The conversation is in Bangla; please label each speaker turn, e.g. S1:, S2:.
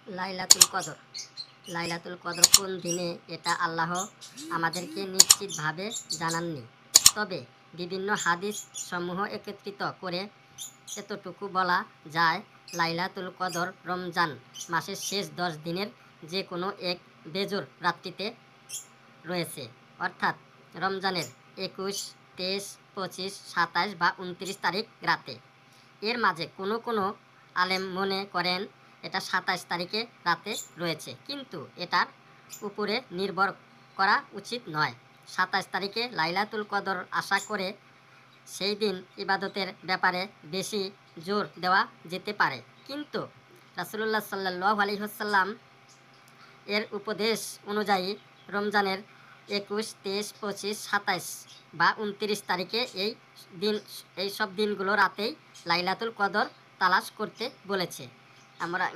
S1: লাইলাতুল কদর। লাইলাতুল কদর কোন দিনে এটা আল্লাহ আমাদেরকে নিশ্চিতভাবে জানাননি, তবে বিভিন্ন হাদিস সমূহ একত্রিত করে এতটুকু বলা যায়, লাইলাতুল কদর রমজান মাসের শেষ 10 দিনের যে কোনো এক বেজোর রাত্রিতে রয়েছে, অর্থাৎ রমজানের 21, 23, 25, 27 বা 29 তারিখ রাতে। এর মাঝে কোনো কোনো আলেম মনে করেন এটা 27 তারিখে রাতে রয়েছে, কিন্তু এটার উপরে নির্ভর করা উচিত নয়। 27 তারিখে লাইলাতুল কদর আশা করে সেই দিন ইবাদতের ব্যাপারে বেশি জোর দেওয়া যেতে পারে, কিন্তু রাসূলুল্লাহ সাল্লাল্লাহু আলাইহি ওয়াসাল্লাম এর উপদেশ অনুযায়ী রমজানের 21, 23, 25, 27 বা 29 তারিখে এই সব দিনগুলো রাতেই লাইলাতুল কদর তালাশ করতে বলেছে। আমরা